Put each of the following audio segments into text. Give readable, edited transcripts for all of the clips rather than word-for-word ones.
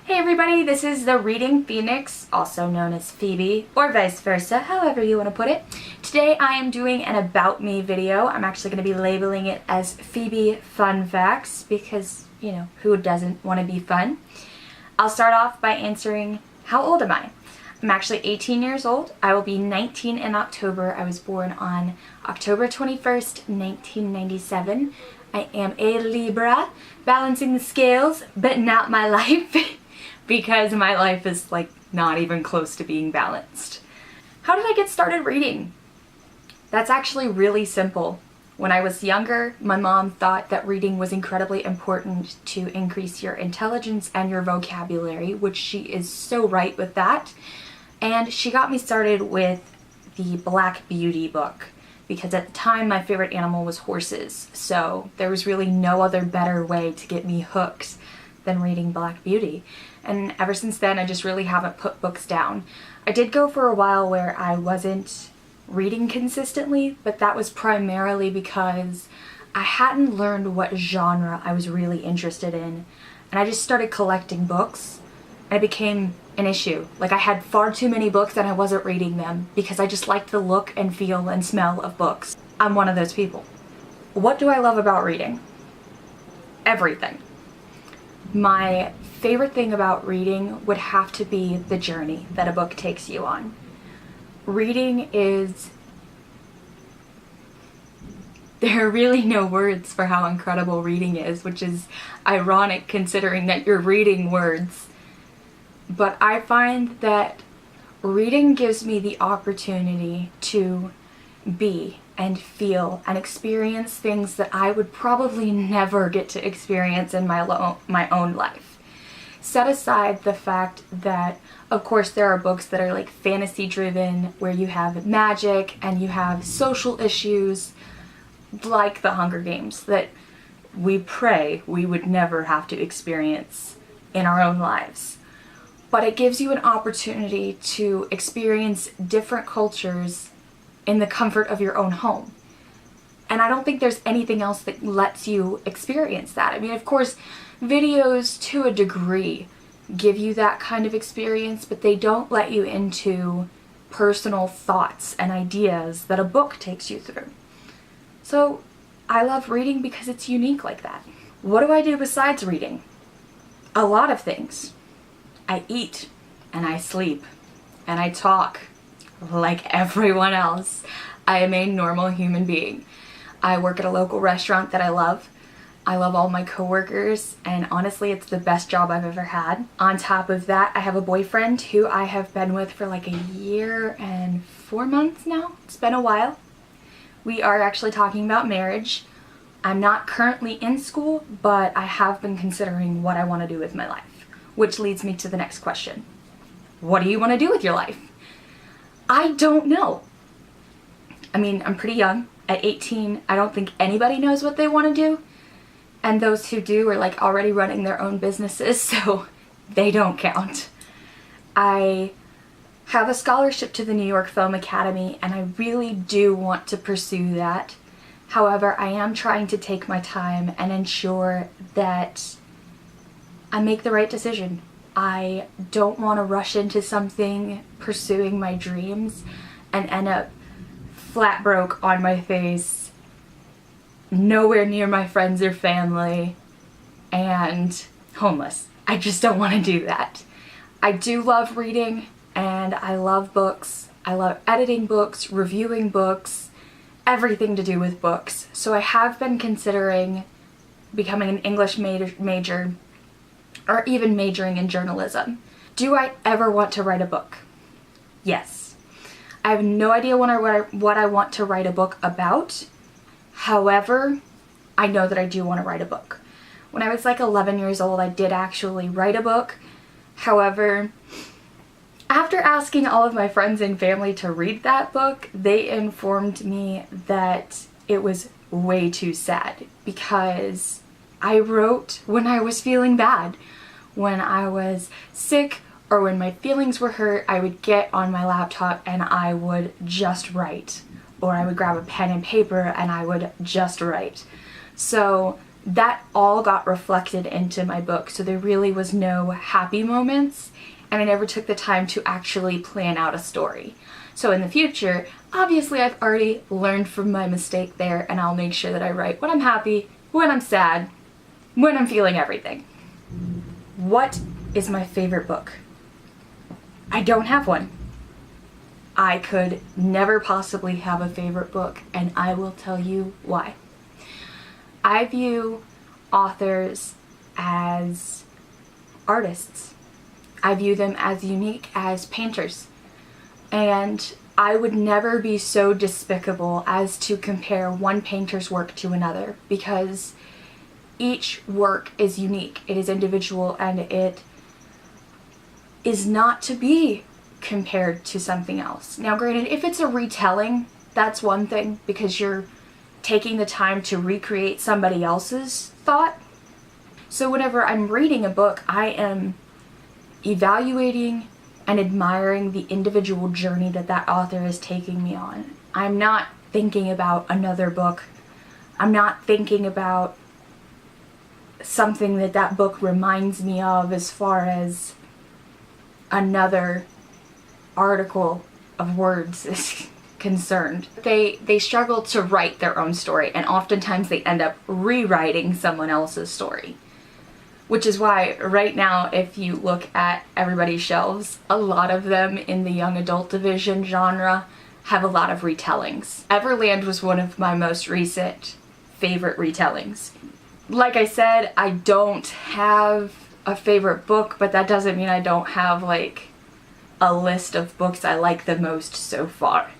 Hey everybody, this is the Reading Phoenix, also known as Phoebe, or vice versa, however you want to put it. Today I am doing an About Me video. I'm actually going to be labeling it as Phoebe Fun Facts because, you know, who doesn't want to be fun? I'll start off by answering, how old am I? I'm actually 18 years old. I will be 19 in October. I was born on October 21st, 1997. I am a Libra, balancing the scales, but not my life. Because my life is like not even close to being balanced. How did I get started reading? That's actually really simple. When I was younger, my mom thought that reading was incredibly important to increase your intelligence and your vocabulary, which she is so right with that. And she got me started with the Black Beauty book because at the time my favorite animal was horses. So there was really no other better way to get me hooked than reading Black Beauty. And ever since then, I just really haven't put books down. I did go for a while where I wasn't reading consistently, but that was primarily because I hadn't learned what genre I was really interested in. And I just started collecting books, and it became an issue. Like, I had far too many books and I wasn't reading them because I just liked the look and feel and smell of books. I'm one of those people. What do I love about reading? Everything. My favorite thing about reading would have to be the journey that a book takes you on. Reading is... There are really no words for how incredible reading is, which is ironic considering that you're reading words. But I find that reading gives me the opportunity to be and feel and experience things that I would probably never get to experience in my own life. Set aside the fact that, of course, there are books that are like fantasy driven, where you have magic and you have social issues, like the Hunger Games, that we pray we would never have to experience in our own lives. But it gives you an opportunity to experience different cultures in the comfort of your own home. And I don't think there's anything else that lets you experience that. I mean, of course, videos to a degree give you that kind of experience, but they don't let you into personal thoughts and ideas that a book takes you through. So I love reading because it's unique like that. What do I do besides reading? A lot of things. I eat and I sleep and I talk. Like everyone else, I am a normal human being. I work at a local restaurant that I love. I love all my coworkers, and honestly, it's the best job I've ever had. On top of that, I have a boyfriend who I have been with for like a year and 4 months now. It's been a while. We are actually talking about marriage. I'm not currently in school, but I have been considering what I want to do with my life, which leads me to the next question. What do you want to do with your life? I don't know. I mean, I'm pretty young. At 18, I don't think anybody knows what they want to do. And those who do are like already running their own businesses, so they don't count. I have a scholarship to the New York Film Academy, and I really do want to pursue that. However, I am trying to take my time and ensure that I make the right decision. I don't want to rush into something, pursuing my dreams, and end up flat broke on my face, nowhere near my friends or family, and homeless. I just don't want to do that. I do love reading, and I love books. I love editing books, reviewing books, everything to do with books. So I have been considering becoming an English major, or even majoring in journalism. Do I ever want to write a book? Yes. I have no idea what I want to write a book about. However, I know that I do want to write a book. When I was like 11 years old, I did actually write a book. However, after asking all of my friends and family to read that book, they informed me that it was way too sad because I wrote when I was feeling bad. When I was sick or when my feelings were hurt, I would get on my laptop and I would just write. Or I would grab a pen and paper and I would just write. So that all got reflected into my book. So there really was no happy moments, and I never took the time to actually plan out a story. So in the future, obviously I've already learned from my mistake there, and I'll make sure that I write when I'm happy, when I'm sad, when I'm feeling everything. What is my favorite book? I don't have one. I could never possibly have a favorite book, and I will tell you why. I view authors as artists. I view them as unique as painters. And I would never be so despicable as to compare one painter's work to another, because each work is unique, it is individual, and it is not to be compared to something else. Now granted, if it's a retelling, that's one thing, because you're taking the time to recreate somebody else's thought. So whenever I'm reading a book, I am evaluating and admiring the individual journey that that author is taking me on. I'm not thinking about another book. I'm not thinking about something that that book reminds me of as far as another article of words is concerned. They struggle to write their own story, and oftentimes they end up rewriting someone else's story. Which is why right now, if you look at everybody's shelves, a lot of them in the young adult division genre have a lot of retellings. Everland was one of my most recent favorite retellings. Like I said, I don't have a favorite book, but that doesn't mean I don't have like a list of books I like the most so far.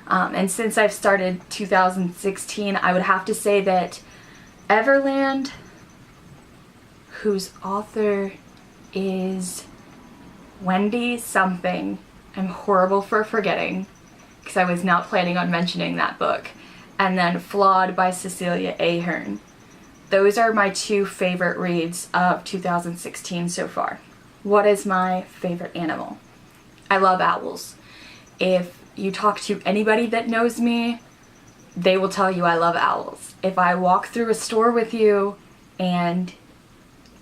And since I've started 2016, I would have to say that Everland, whose author is Wendy something, I'm horrible for forgetting because I was not planning on mentioning that book, and then Flawed by Cecilia Ahern. Those are my two favorite reads of 2016 so far. What is my favorite animal? I love owls. If you talk to anybody that knows me, they will tell you I love owls. If I walk through a store with you and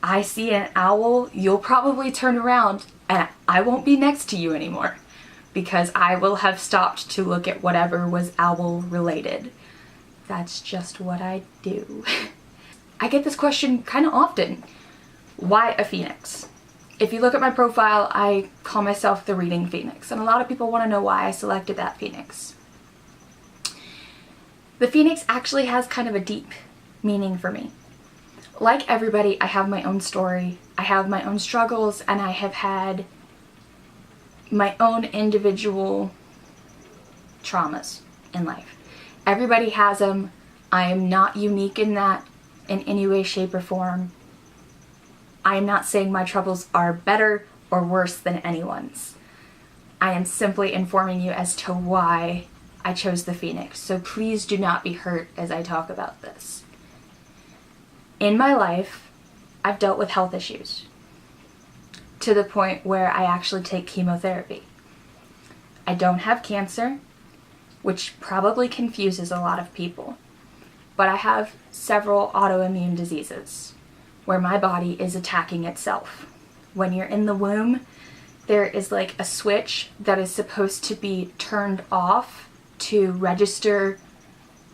I see an owl, you'll probably turn around and I won't be next to you anymore, because I will have stopped to look at whatever was owl related. That's just what I do. I get this question kind of often. Why a phoenix? If you look at my profile, I call myself the Reading Phoenix, and a lot of people want to know why I selected that phoenix. The phoenix actually has kind of a deep meaning for me. Like everybody, I have my own story, I have my own struggles, and I have had my own individual traumas in life. Everybody has them. I am not unique in that in any way, shape, or form. I am not saying my troubles are better or worse than anyone's. I am simply informing you as to why I chose the phoenix, so please do not be hurt as I talk about this. In my life, I've dealt with health issues to the point where I actually take chemotherapy. I don't have cancer, which probably confuses a lot of people, but I have several autoimmune diseases where my body is attacking itself. When you're in the womb, there is like a switch that is supposed to be turned off to register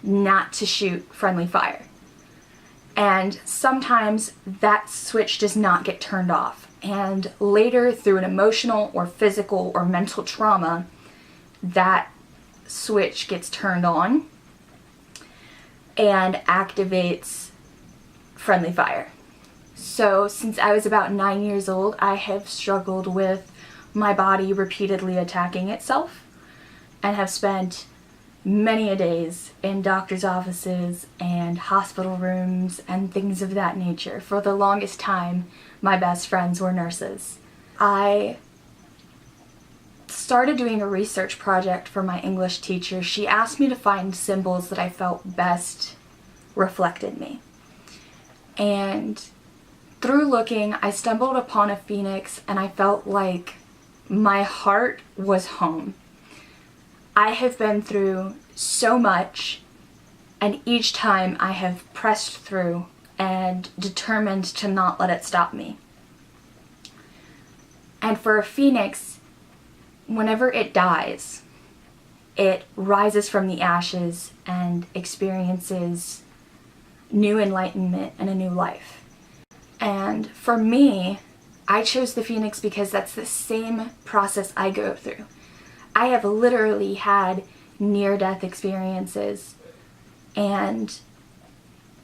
not to shoot friendly fire. And sometimes that switch does not get turned off. And later, through an emotional or physical or mental trauma, that switch gets turned on and activates friendly fire. So since I was about 9 years old, I have struggled with my body repeatedly attacking itself, and have spent many a days in doctor's offices and hospital rooms and things of that nature. For the longest time, my best friends were nurses. I started doing a research project for my English teacher. She asked me to find symbols that I felt best reflected me. And through looking, I stumbled upon a phoenix, and I felt like my heart was home. I have been through so much, and each time I have pressed through and determined to not let it stop me. And for a phoenix, whenever it dies, it rises from the ashes and experiences new enlightenment and a new life. And for me, I chose the phoenix because that's the same process I go through. I have literally had near-death experiences, and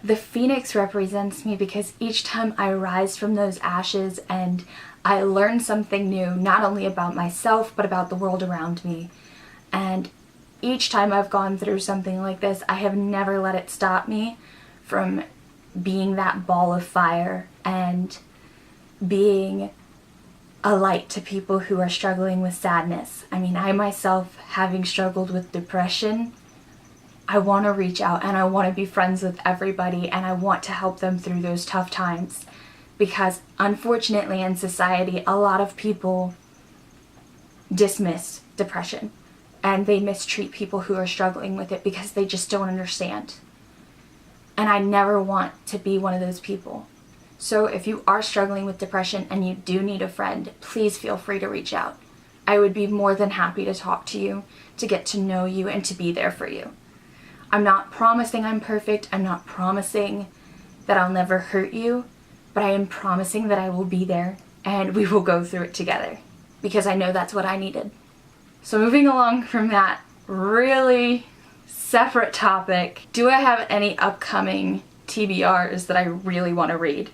the phoenix represents me because each time I rise from those ashes and I learn something new, not only about myself, but about the world around me. And each time I've gone through something like this, I have never let it stop me from being that ball of fire and being a light to people who are struggling with sadness. I mean, I myself, having struggled with depression, I want to reach out and I want to be friends with everybody, and I want to help them through those tough times. Because unfortunately in society, a lot of people dismiss depression and they mistreat people who are struggling with it because they just don't understand. And I never want to be one of those people. So if you are struggling with depression and you do need a friend, please feel free to reach out. I would be more than happy to talk to you, to get to know you, and to be there for you. I'm not promising I'm perfect. I'm not promising that I'll never hurt you, but I am promising that I will be there and we will go through it together, because I know that's what I needed. So moving along from that really separate topic, do I have any upcoming TBRs that I really want to read?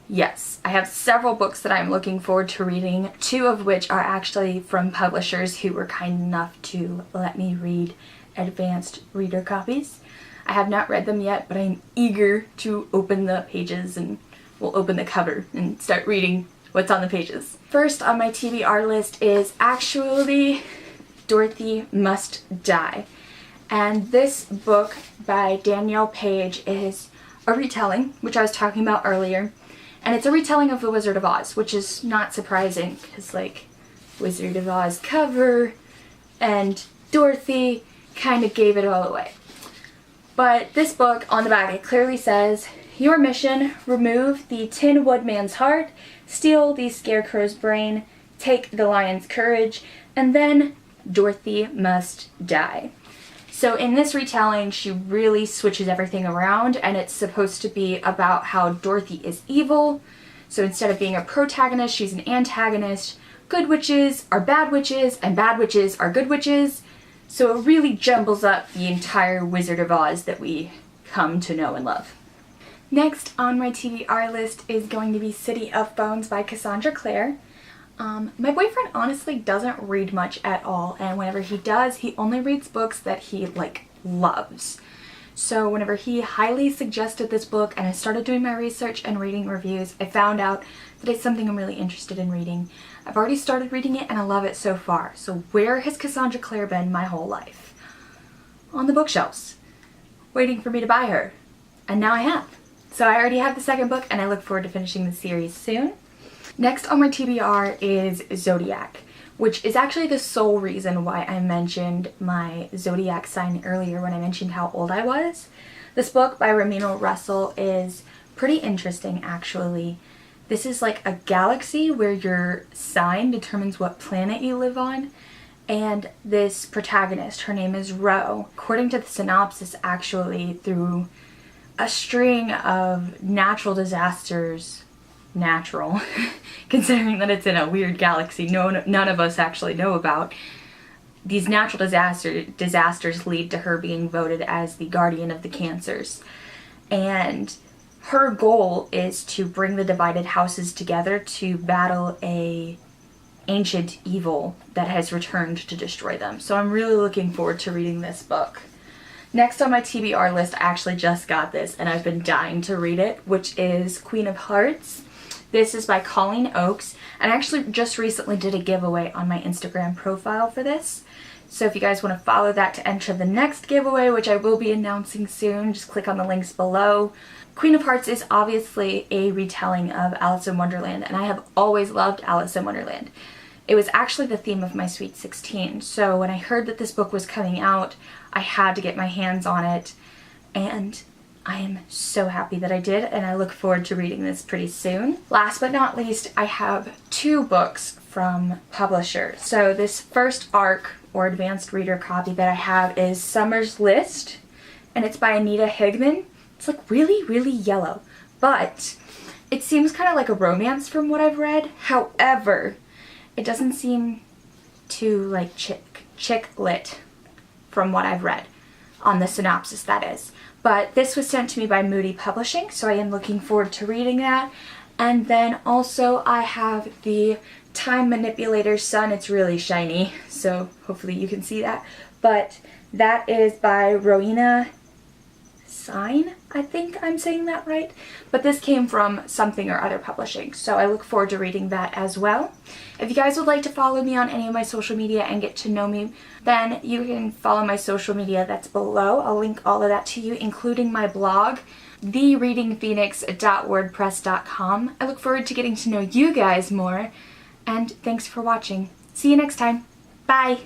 Yes, I have several books that I'm looking forward to reading, 2 of which are actually from publishers who were kind enough to let me read advanced reader copies. I have not read them yet, but I'm eager to open the pages, and we'll open the cover and start reading what's on the pages. First on my TBR list is actually Dorothy Must Die. And this book by Danielle Page is a retelling, which I was talking about earlier. And it's a retelling of The Wizard of Oz, which is not surprising because, like, Wizard of Oz cover and Dorothy kind of gave it all away. But this book, on the back, it clearly says, "Your mission, remove the Tin Woodman's heart, steal the Scarecrow's brain, take the lion's courage, and then Dorothy must die." So in this retelling, she really switches everything around, and it's supposed to be about how Dorothy is evil. So instead of being a protagonist, she's an antagonist. Good witches are bad witches, and bad witches are good witches. So it really jumbles up the entire Wizard of Oz that we come to know and love. Next on my TBR list is going to be City of Bones by Cassandra Clare. My boyfriend honestly doesn't read much at all, and whenever he does, he only reads books that he, like, loves. So whenever he highly suggested this book and I started doing my research and reading reviews, I found out that it's something I'm really interested in reading. I've already started reading it and I love it so far. So where has Cassandra Clare been my whole life? On the bookshelves, waiting for me to buy her. And now I have. So I already have the second book and I look forward to finishing the series soon. Next on my TBR is Zodiac, which is actually the sole reason why I mentioned my zodiac sign earlier when I mentioned how old I was. This book by Ramino Russell is pretty interesting, actually. This is like a galaxy where your sign determines what planet you live on, and this protagonist, her name is Ro. According to the synopsis, actually, through a string of natural disasters, natural, considering that it's in a weird galaxy none of us actually know about, these natural disasters lead to her being voted as the guardian of the Cancers. And her goal is to bring the divided houses together to battle a ancient evil that has returned to destroy them. So I'm really looking forward to reading this book. Next on my TBR list, I actually just got this and I've been dying to read it, which is Queen of Hearts. This is by Colleen Oakes, and I actually just recently did a giveaway on my Instagram profile for this. So if you guys want to follow that to enter the next giveaway, which I will be announcing soon, just click on the links below. Queen of Hearts is obviously a retelling of Alice in Wonderland, and I have always loved Alice in Wonderland. It was actually the theme of my Sweet 16, so when I heard that this book was coming out, I had to get my hands on it, and I am so happy that I did, and I look forward to reading this pretty soon. Last but not least, I have 2 books from publishers. So this first ARC, or advanced reader copy, that I have is Summer's List, and it's by Anita Higman. It's like really, really yellow, but it seems kind of like a romance from what I've read. However, it doesn't seem too like chick lit from what I've read on the synopsis, that is. But this was sent to me by Moody Publishing, so I am looking forward to reading that. And then also I have the Time Manipulator's Son. It's really shiny, so hopefully you can see that. But that is by Rowena Sign, I think I'm saying that right. But this came from Something or Other Publishing, so I look forward to reading that as well. If you guys would like to follow me on any of my social media and get to know me, then you can follow my social media that's below. I'll link all of that to you, including my blog, thereadingphoenix.wordpress.com. I look forward to getting to know you guys more, and thanks for watching. See you next time. Bye!